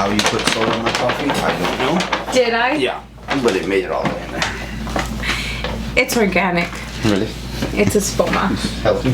how you put soil in my coffee. I don't know. Did I? Yeah, but it made it all the way in there. It's organic. Really? It's Espoma. Healthy.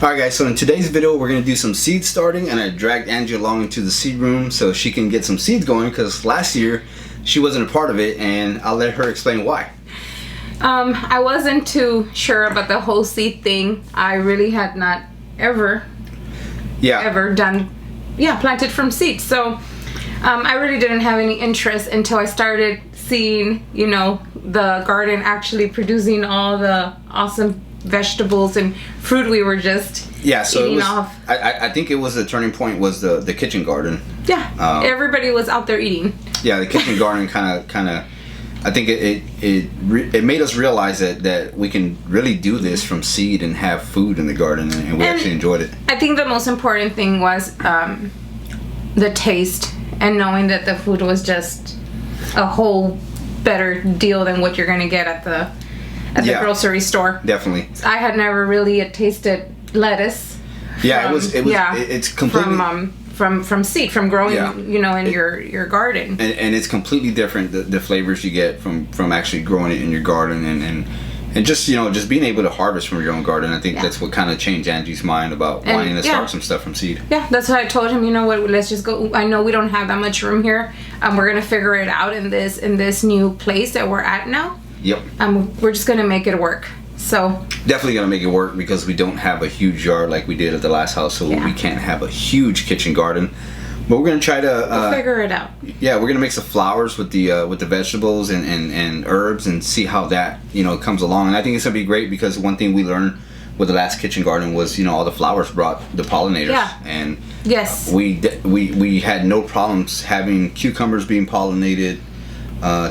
Alright guys, so in today's video we're going to do some seed starting, and I dragged Angie along into the seed room so she can get some seeds going because last year she wasn't a part of it, and I'll let her explain why. I wasn't too sure about the whole seed thing. I really had not ever done, planted from seeds. So I really didn't have any interest until I started seeing, you know, the garden actually producing all the awesome vegetables and fruit we were just eating off. I think it was the turning point was the kitchen garden. Yeah, everybody was out there eating. Yeah, the kitchen garden kind of. I think it made us realize that we can really do this from seed and have food in the garden, and we actually enjoyed it. I think the most important thing was the taste and knowing that the food was just a whole better deal than what you're going to get at the grocery store. Definitely. I had never really tasted lettuce. Yeah, it's completely from seed, from growing, you know, in your garden. And it's completely different, the flavors you get from actually growing it in your garden, and just, you know, just being able to harvest from your own garden. I think that's what kind of changed Angie's mind about wanting to start some stuff from seed. Yeah, that's what I told him. You know what? Let's just go. I know we don't have that much room here. We're gonna figure it out in this new place that we're at now. Yep. We're just gonna make it work. So definitely gonna make it work because we don't have a huge yard like we did at the last house, so we can't have a huge kitchen garden. But we're gonna try to we'll figure it out. Yeah, we're gonna mix the flowers with the vegetables and herbs and see how that, you know, comes along. And I think it's gonna be great because one thing we learned with the last kitchen garden was, you know, all the flowers brought the pollinators. Yeah. And yes, we had no problems having cucumbers being pollinated.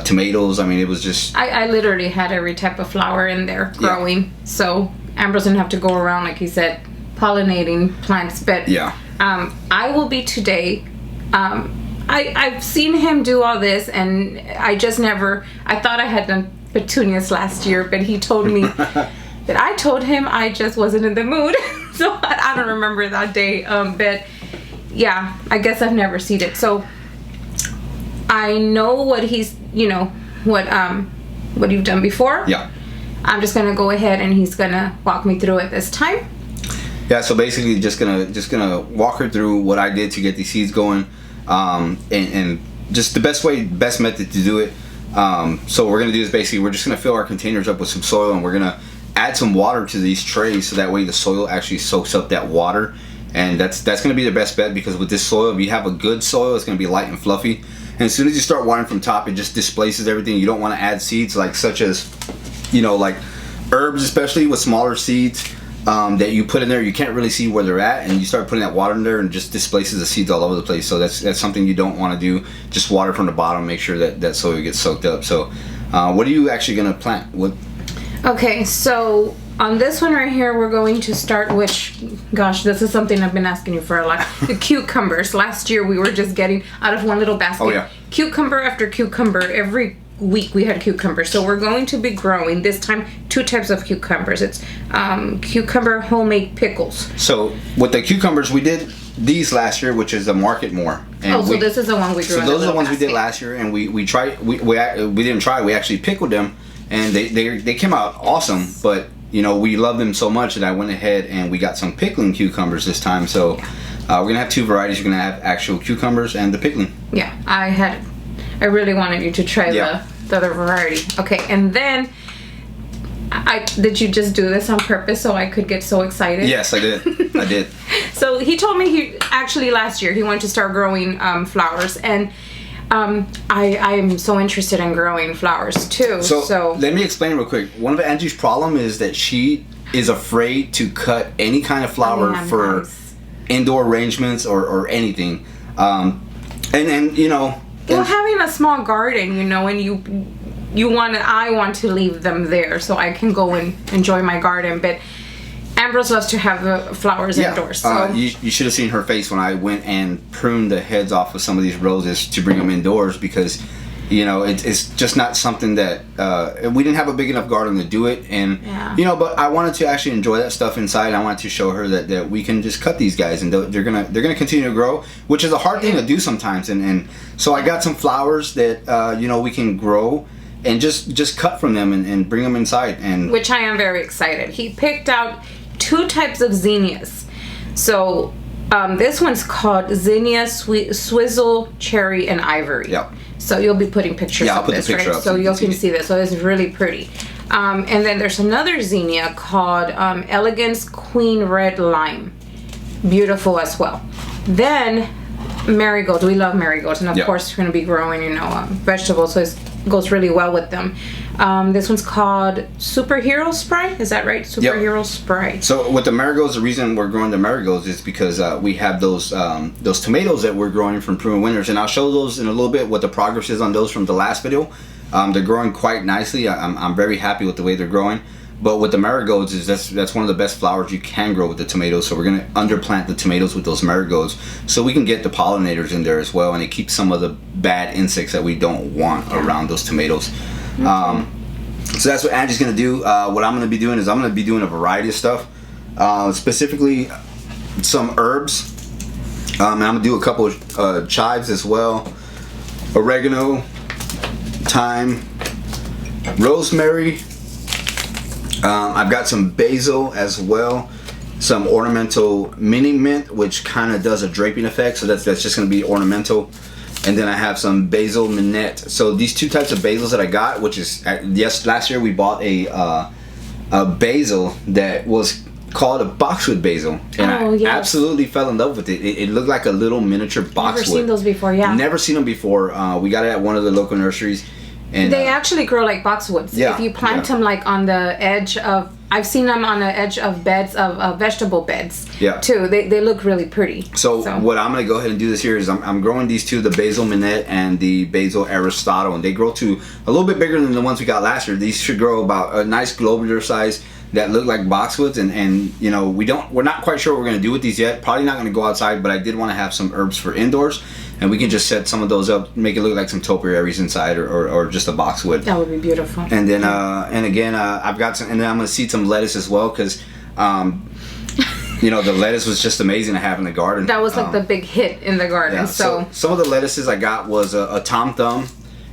Tomatoes, I mean, it was just... I literally had every type of flower in there growing, so Ambrose didn't have to go around, like he said, pollinating plants. But I will be today. I've seen him do all this, and I just never... I thought I had done petunias last year, but he told me that I told him I just wasn't in the mood. So I don't remember that day, but yeah, I guess I've never seen it. So I know what he's, you know, what you've done before. Yeah. I'm just gonna go ahead and he's gonna walk me through it this time. Yeah. So basically, just gonna walk her through what I did to get these seeds going, and just the best method to do it. So what we're gonna do is basically we're just gonna fill our containers up with some soil, and we're gonna add some water to these trays so that way the soil actually soaks up that water, and that's gonna be the best bet because with this soil, if you have a good soil, it's gonna be light and fluffy. And as soon as you start watering from top, it just displaces everything. You don't want to add seeds such as, you know, like herbs, especially with smaller seeds that you put in there. You can't really see where they're at, and you start putting that water in there and just displaces the seeds all over the place. So that's something you don't want to do. Just water from the bottom, make sure that soil gets soaked up. So what are you actually going to plant? Okay, so on this one right here, we're going to start, which, gosh, this is something I've been asking you for a lot. The cucumbers. Last year, we were just getting out of one little basket. Oh, yeah. Cucumber after cucumber. Every week we had cucumbers. So we're going to be growing, this time, 2 types of cucumbers. It's cucumber homemade pickles. So with the cucumbers, we did these last year, which is the market more. And so this is the one we grew. So those are the ones we did last year, and we tried. We didn't try. We actually pickled them, and they came out awesome. But you know, we love them so much that I went ahead and we got some pickling cucumbers this time. So we're gonna have 2 varieties. You're gonna have actual cucumbers and the pickling. Yeah, I really wanted you to try the other variety. Okay, and then did you just do this on purpose so I could get so excited? Yes, I did. I did. So he told me last year he wanted to start growing flowers, and I am so interested in growing flowers too. So let me explain real quick. One of Angie's problem is that she is afraid to cut any kind of flower for indoor arrangements or anything. And you know, well, having a small garden, you know, and I want to leave them there so I can go and enjoy my garden, but Ambrose loves to have the flowers indoors. So. You should have seen her face when I went and pruned the heads off of some of these roses to bring them indoors, because You know, it's just not something that we didn't have a big enough garden to do it, and you know, but I wanted to actually enjoy that stuff inside. I wanted to show her that we can just cut these guys, and they're gonna continue to grow, which is a hard thing to do sometimes. And so I got some flowers that you know, we can grow and just cut from them and bring them inside, and which I am very excited. He picked out 2 types of zinnias. So this one's called Zinnia Swizzle, Cherry, and Ivory. Yep. So you'll be putting pictures of this, right? So you can see this. So it's really pretty. And then there's another zinnia called Elegance Queen Red Lime. Beautiful as well. Then marigolds. We love marigolds. And of course, we're going to be growing, you know, vegetables. So it goes really well with them. This one's called Superhero Spray. Is that right? Superhero Spray. So with the marigolds, the reason we're growing the marigolds is because we have those tomatoes that we're growing from Proven Winners, and I'll show those in a little bit what the progress is on those from the last video. They're growing quite nicely. I'm very happy with the way they're growing. But with the marigolds, is that's one of the best flowers you can grow with the tomatoes. So we're going to underplant the tomatoes with those marigolds so we can get the pollinators in there as well, and it keeps some of the bad insects that we don't want around those tomatoes. So that's what Angie's going to do. What I'm going to be doing is I'm going to be doing a variety of stuff, specifically some herbs. And I'm going to do a couple of chives as well, oregano, thyme, rosemary. I've got some basil as well, some ornamental mini mint, which kind of does a draping effect, so that's just going to be ornamental. And then I have some basil minette. So these 2 types of basils that I got, which is, yes, last year we bought a basil that was called a boxwood basil, and I absolutely fell in love with it. It looked like a little miniature boxwood. Never seen those before, Never seen them before. We got it at one of the local nurseries. And they actually grow like boxwoods. If you plant them like on the edge of, I've seen them on the edge of beds of vegetable beds too. They look really pretty. So what I'm going to go ahead and do this here is I'm growing these 2, the basil minette and the basil aristotle, and they grow to a little bit bigger than the ones we got last year. These should grow about a nice globular size that look like boxwoods, and you know, we're not quite sure what we're going to do with these yet. Probably not going to go outside, but I did want to have some herbs for indoors, and we can just set some of those up, make it look like some topiaries inside, or just a boxwood. That would be beautiful. And then and again, I've got some, and then I'm going to seed some lettuce as well, because you know, the lettuce was just amazing to have in the garden. That was like the big hit in the garden. So some of the lettuces I got was a Tom Thumb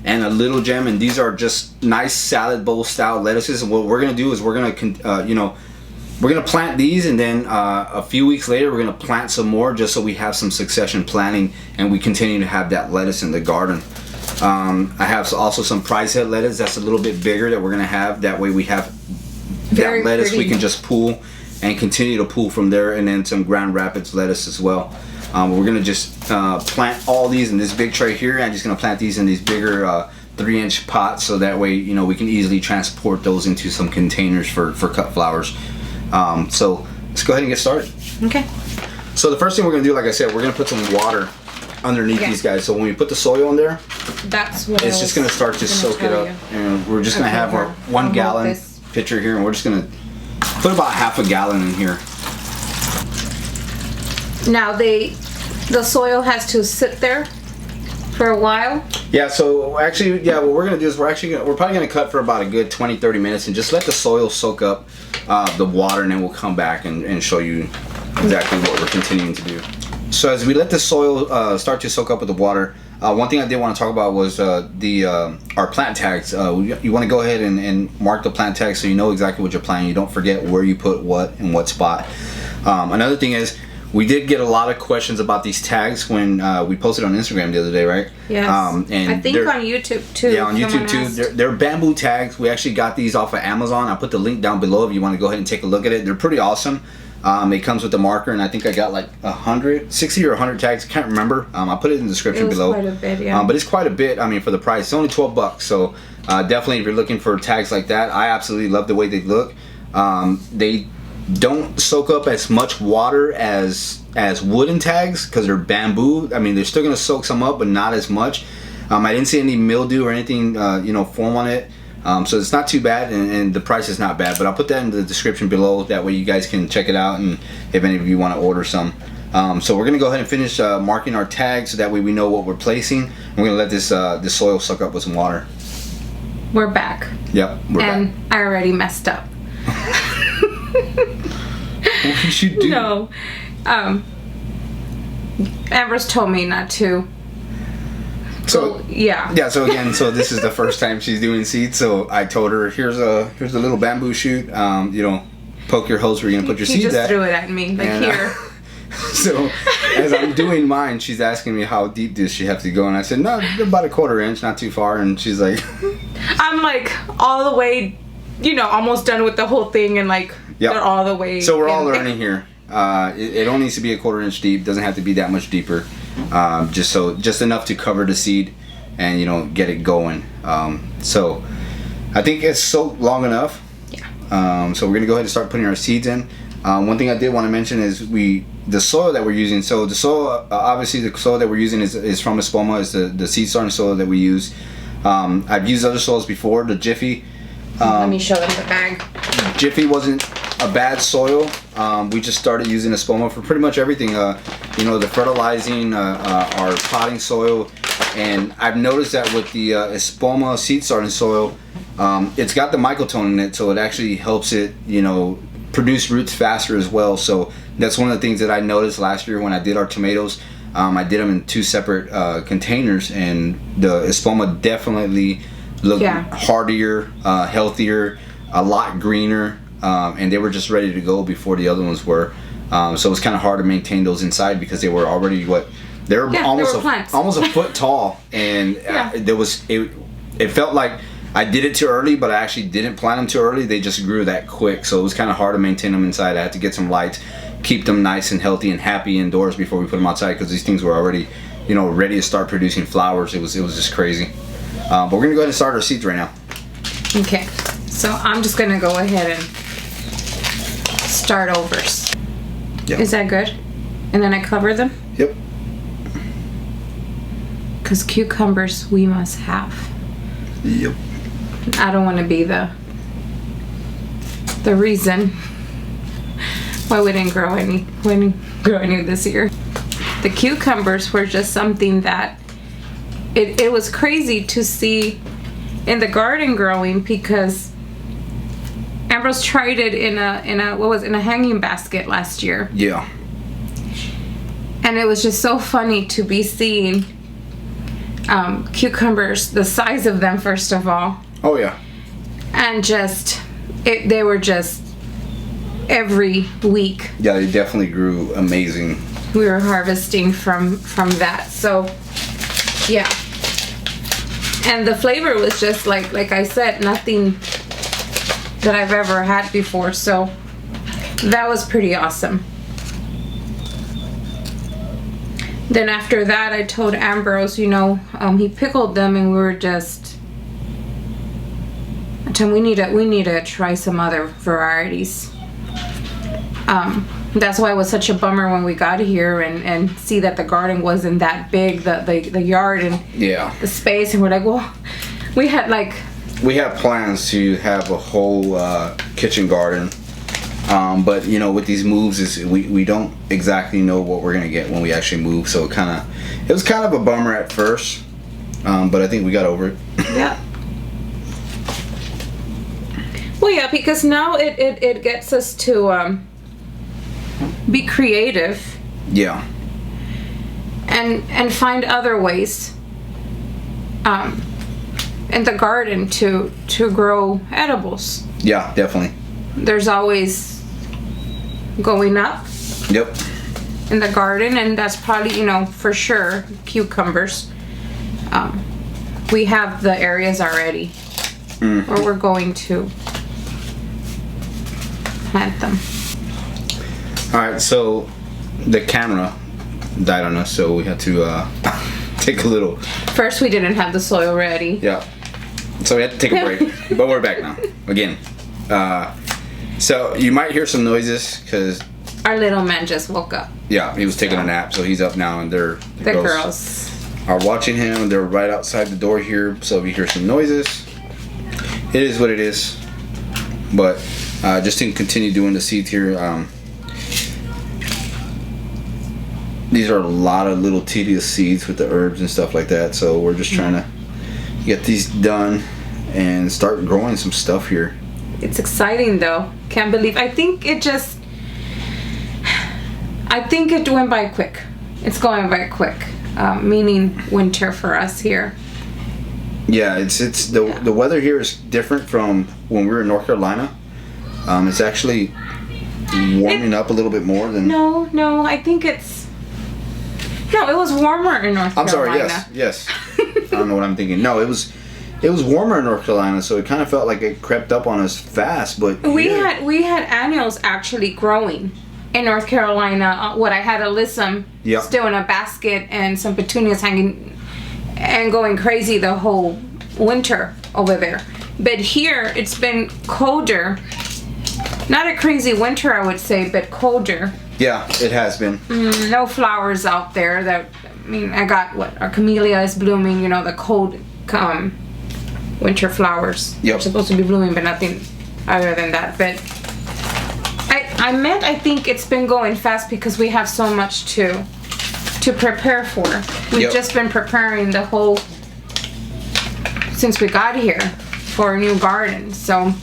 and a Little Gem, and these are just nice salad bowl style lettuces. And what we're gonna do is we're gonna you know, we're gonna plant these, and then a few weeks later we're gonna plant some more, just so we have some succession planting and we continue to have that lettuce in the garden. I have also some prize head lettuce that's a little bit bigger that we're gonna have. That way we have that lettuce pretty. We can just pull and continue to pull from there, and then some Grand Rapids lettuce as well. We're gonna just plant all these in this big tray here. I'm just gonna plant these in these bigger 3-inch pots, so that way, you know, we can easily transport those into some containers for cut flowers. So let's go ahead and get started. Okay. So the first thing we're gonna do, like I said, we're gonna put some water underneath these guys. So when we put the soil in there, that's what it's just gonna start to soak it up. And we're just gonna have our 1 gallon pitcher here, and we're just gonna put about half a gallon in here. Now the soil has to sit there for a while. Yeah, so actually, yeah, what we're gonna do is we're probably gonna cut for about a good 20-30 minutes and just let the soil soak up the water, and then we'll come back and show you exactly what we're continuing to do. So as we let the soil start to soak up with the water, one thing I did want to talk about was our plant tags. You want to go ahead and mark the plant tags so you know exactly what you're planting. You don't forget where you put what in what spot. Another thing is, we did get a lot of questions about these tags when we posted on Instagram the other day, right? Yes. And I think on YouTube too. Yeah, on YouTube too. They're bamboo tags. We actually got these off of Amazon. I'll put the link down below if you want to go ahead and take a look at it. They're pretty awesome. It comes with the marker, and I think I got like 60 or 100 tags. I can't remember. I'll put it in the description below. Quite a bit, yeah. But it's quite a bit. I mean, for the price, it's only $12. So definitely, if you're looking for tags like that, I absolutely love the way they look. They don't soak up as much water as wooden tags because they're bamboo. I mean, they're still going to soak some up, but not as much. I didn't see any mildew or anything, form on it. So it's not too bad, and the price is not bad. But I'll put that in the description below. That way you guys can check it out, and if any of you want to order some. So we're gonna go ahead and finish marking our tags so that way we know what we're placing. We're gonna let this this soil suck up with some water. We're back. Yep, we're back. And I already messed up. What did you do? No. Amber's told me not to. So yeah. So again, so this is the first time she's doing seeds. So I told her, here's a little bamboo shoot. You know, poke your holes where you're gonna put your seeds at. He just threw it at me, like and, here. So as I'm doing mine, she's asking me how deep does she have to go, and I said no, about a 1/4 inch, not too far. And she's like, I'm like all the way, you know, almost done with the whole thing, and like they're all the way. So we're all learning here. It only needs to be a 1/4 inch deep. Doesn't have to be that much deeper. Just enough to cover the seed, and you know, get it going. So I think it's soaked long enough. Yeah. So we're gonna go ahead and start putting our seeds in. One thing I did want to mention is the soil that we're using. So the soil, obviously the soil that we're using is from Espoma. Is the seed starting soil that we use. I've used other soils before. The Jiffy. Let me show them the bag. Jiffy wasn't a bad soil. We just started using Espoma for pretty much everything. You know, the fertilizing, our potting soil, and I've noticed that with the Espoma seed starting soil, it's got the mycotone in it, so it actually helps it, you know, produce roots faster as well. So that's one of the things that I noticed last year when I did our tomatoes. I did them in 2 separate containers, and the Espoma definitely looked hardier, healthier, a lot greener, and they were just ready to go before the other ones were. So it was kind of hard to maintain those inside because they were already almost a foot tall, and it felt like I did it too early, but I actually didn't plant them too early. They just grew that quick, so it was kind of hard to maintain them inside. I had to get some lights, keep them nice and healthy and happy indoors before we put them outside, because these things were already, you know, ready to start producing flowers. It was just crazy. But we're gonna go ahead and start our seeds right now. Okay, so I'm just gonna go ahead and start over. Yep. Is that good? And then I cover them? Yep. Because cucumbers we must have. Yep. I don't want to be the reason why we didn't grow any this year. The cucumbers were just something that it was crazy to see in the garden growing, because Ambrose tried it in a hanging basket last year. Yeah. And it was just so funny to be seeing cucumbers, the size of them first of all. Oh yeah. And they were just every week. Yeah, they definitely grew amazing. We were harvesting from that. So yeah. And the flavor was just like I said, nothing that I've ever had before. So that was pretty awesome. Then after that, I told Ambrose, you know, he pickled them, and we were just, I told him we need to try some other varieties. That's why it was such a bummer when we got here and see that the garden wasn't that big, the yard and the space, and we're like, well, we had plans to have a whole kitchen garden. But you know, with these moves, we don't exactly know what we're gonna get when we actually move. So it was kind of a bummer at first, but I think we got over it. Yeah. Well, yeah, because now it gets us to be creative. Yeah. And find other ways in the garden to grow edibles. Yeah, definitely. There's always going up. Yep. In the garden, and that's probably, you know, for sure cucumbers. We have the areas already where we're going to plant them. All right, so the camera died on us, so we had to take a little. First, we didn't have the soil ready. Yeah. So we had to take a break, but we're back now again. So you might hear some noises because our little man just woke up. Yeah, he was taking a nap, so he's up now, and the girls are watching him. They're right outside the door here, so if you hear some noises, it is what it is. But just to continue doing the seeds here, these are a lot of little tedious seeds with the herbs and stuff like that. So we're just trying to get these done and start growing some stuff here. It's exciting though. Can't believe. I think it went by quick. It's going by quick. Meaning winter for us here. Yeah, it's the weather here is different from when we were in North Carolina. It's actually warming up a little bit more than. No, I think it's. No, it was warmer in North Carolina. I'm sorry. Yes. I don't know what I'm thinking. No, it was warmer in North Carolina, so it kind of felt like it crept up on us fast. But we had annuals actually growing in North Carolina. I had alyssum still in a basket and some petunias hanging and going crazy the whole winter over there. But here it's been colder. Not a crazy winter, I would say, but colder. Yeah, it has been. No flowers out there. I got our camellia is blooming. You know, the cold winter flowers. Yep. They're supposed to be blooming, but nothing other than that. But I think it's been going fast because we have so much to prepare for. We've just been preparing the whole since we got here for a new garden. So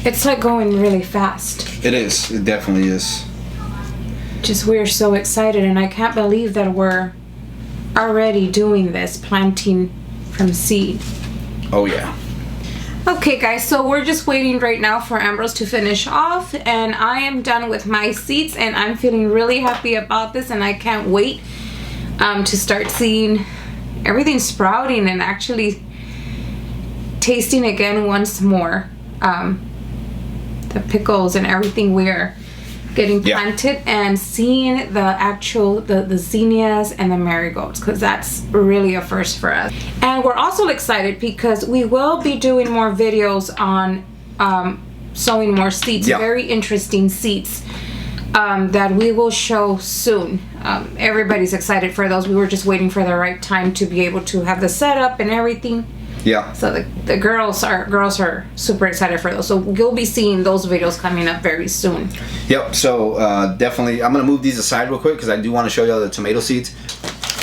it's like going really fast. It is. It definitely is. Just we're so excited, and I can't believe that we're already doing this, planting from seed. Oh yeah. Okay guys, so we're just waiting right now for Ambrose to finish off, and I am done with my seeds, and I'm feeling really happy about this, and I can't wait to start seeing everything sprouting and actually tasting again once more the pickles and everything we're getting planted, and seeing the zinnias and the marigolds, because that's really a first for us. And we're also excited because we will be doing more videos on sowing more seeds, very interesting seeds that we will show soon. Everybody's excited for those. We were just waiting for the right time to be able to have the setup and everything. Yeah. So the girls are super excited for those. So you'll be seeing those videos coming up very soon. Yep. So definitely, I'm gonna move these aside real quick because I do want to show you all the tomato seeds.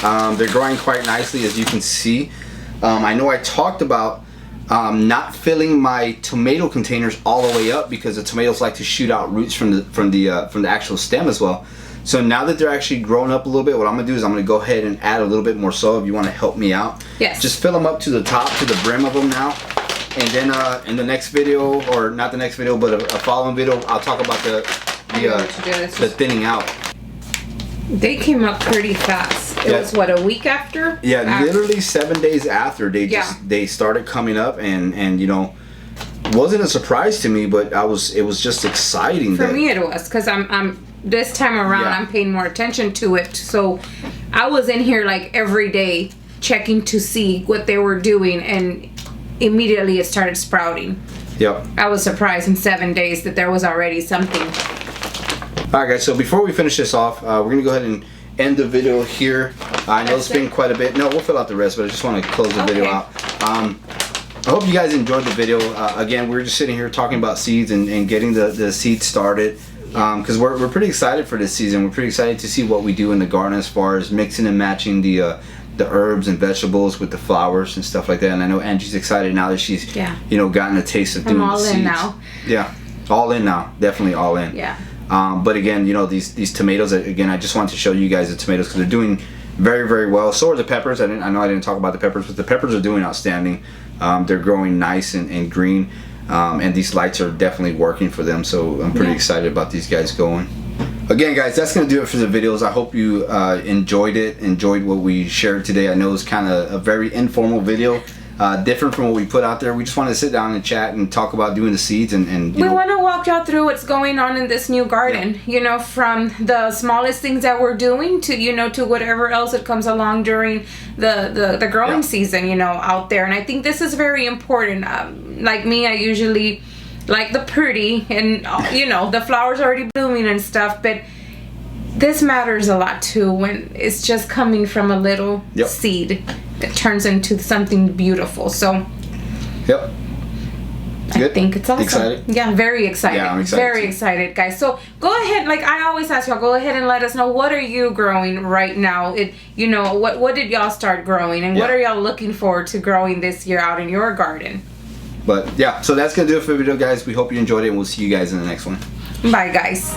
They're growing quite nicely, as you can see. I know I talked about not filling my tomato containers all the way up because the tomatoes like to shoot out roots from the actual stem as well. So now that they're actually growing up a little bit, what I'm gonna do is I'm gonna go ahead and add a little bit more soil if you want to help me out. Yes. Just fill them up to the top, to the brim of them now. And then in the next video, or not the next video, but a following video, I'll talk about the thinning out. They came up pretty fast. It was what, a week after? Yeah, literally 7 days after they started coming up, and you know, wasn't a surprise to me, but it was just exciting. For me it was, because I'm this time around I'm paying more attention to it. So I was in here like every day checking to see what they were doing, and immediately it started sprouting. Yep. I was surprised in 7 days that there was already something. Alright guys, so before we finish this off, we're going to go ahead and end the video here. I know it's been quite a bit. No, we'll fill out the rest, but I just want to close the video out. I hope you guys enjoyed the video. Again, we're just sitting here talking about seeds and getting the seeds started. Because we're pretty excited for this season. We're pretty excited to see what we do in the garden as far as mixing and matching the herbs and vegetables with the flowers and stuff like that. And I know Angie's excited now that she's gotten a taste of doing the seeds. I'm all in now. Yeah, all in now. Definitely all in. Yeah. But again, you know, these tomatoes, again, I just wanted to show you guys the tomatoes because they're doing very, very well. So are the peppers. I know I didn't talk about the peppers, but the peppers are doing outstanding. They're growing nice and green. And these lights are definitely working for them, so I'm pretty excited about these guys going. Again guys, that's going to do it for the videos. I hope you enjoyed what we shared today. I know it's kind of a very informal video, different from what we put out there. We just wanted to sit down and chat and talk about doing the seeds and we want to walk y'all through what's going on in this new garden. You know, from the smallest things that we're doing to to whatever else that comes along during the growing season, you know, out there. And I think this is very important. Like me, I usually like the pretty and the flowers already blooming and stuff, but this matters a lot too when it's just coming from a little seed that turns into something beautiful. So Good? I think it's awesome. Excited? Yeah, very excited. Yeah, I'm excited Very too. excited, guys. So go ahead, like I always ask y'all, go ahead and let us know, what are you growing right now? What did y'all start growing, and what are y'all looking forward to growing this year out in your garden? But yeah, so that's gonna do it for the video, guys. We hope you enjoyed it, and we'll see you guys in the next one. Bye, guys.